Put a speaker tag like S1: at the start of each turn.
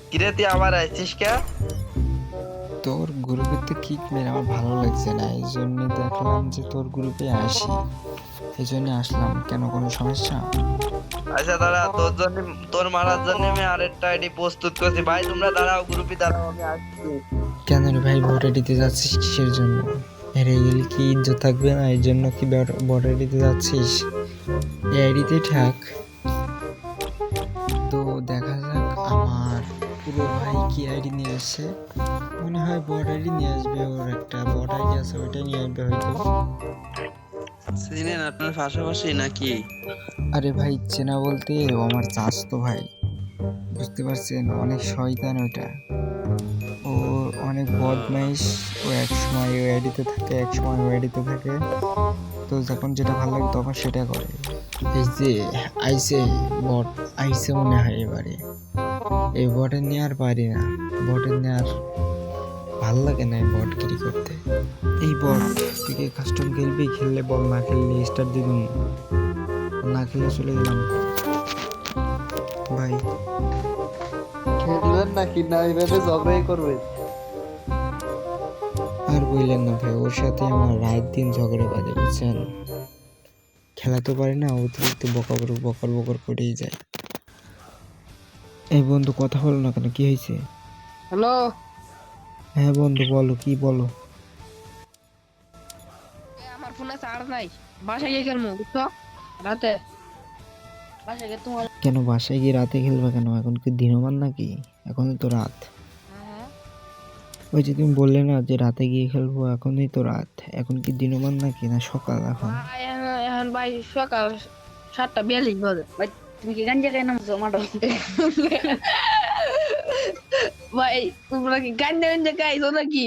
S1: কিরে তুই আবার আইছিস কে?
S2: তোর গ্রুপেতে কিক মেরে আমার ভালো লাগছে না, এই জন্য দেখলাম যে তোর গ্রুপে আসি, এই জন্য আসলাম। কেন, কোনো সমস্যা?
S1: আচ্ছা দাঁড়া, তোর জন্য, তোর মারার জন্য আমি আরেকটা আইডি প্রস্তুত করছি। ভাই তোমরা দাঁড়াও, গ্রুপে দাঁড়াও, আমি আসছি।
S2: কেন রে ভাই, ভোটে দিতে যাচ্ছিস কিসের জন্য? হেরে গেলে কি ইজ্জত থাকবে না, এই জন্য কি ভোটে দিতে যাচ্ছিস? এই আইডিতে থাক। তো দেখা যাক আমার পুরো ভাই কি আইডি নিয়ে আসছে। মনে হয় বট আইডি নিয়ে আসবে, ওর একটা বট আইডি আছে, ওইটাই নিয়ে আসবে হয়তো।
S1: চিনেন আপনার পাশাপাশি নাকি?
S2: আরে ভাই, চেনা বলতে ও আমার চাচাতো ভাই, বুঝতে পারছেন? অনেক শয়তান ওইটা, ও অনেক বদমাইশ। ও এক সময় ওই আইডিতে থাকে, এক সময় ওই আইডিতে থাকে। তো যখন যেটা ভালো লাগে তখন সেটা করে। এই যে আইসে বট, আইসে মনে হয় এবারে। এই বটের নিয়ে আর পারি না, বটের নিয়ে আর ভাল লাগে না এই বটগিরি করতে। এই বট, তুই কি কাস্টম খেলবি? খেললে বল, না খেললে স্টার্ট দিবি, না খেললে চলে গেলাম ভাই।
S3: খেলবেন নাকি না এইভাবে ঝগড়াই করবেন?
S2: আর বললেন না ভাই, ওর সাথে আমার রাত দিন ঝগড়া বাজে, বুঝছেন? খেলা তো পারি না, অতিরিক্ত বকর বকর বকর করেই যায়। এই বন্ধু, কথা বলো না কেন, কি হয়েছে?
S3: হ্যালো,
S2: হ্যাঁ বন্ধু, বলো, কি বলো?
S4: আমার ফোনে চার্জ নাই, বাসায় গিয়ে খেলবো বুঝছো, রাতে বাসায় গিয়ে তোমার।
S2: কেন বাসায় গিয়ে রাতে খেলবে কেন? এখন কি দিনমান নাকি? এখন তো রাত।
S4: হ্যাঁ,
S2: ওই যে তুমি বললে না যে রাতে গিয়ে খেলবো, এখনই তো রাত। এখন কি দিনমান নাকি, না সকাল এখন?
S4: ভাই এখন ভাই সকাল 7:42 বাজে ভাই। তুমি কি গাঞ্জা খাই নামছো মাঠে? ভাই তোমরা কি গাঞ্জা গাঞ্জা খাইছো নাকি?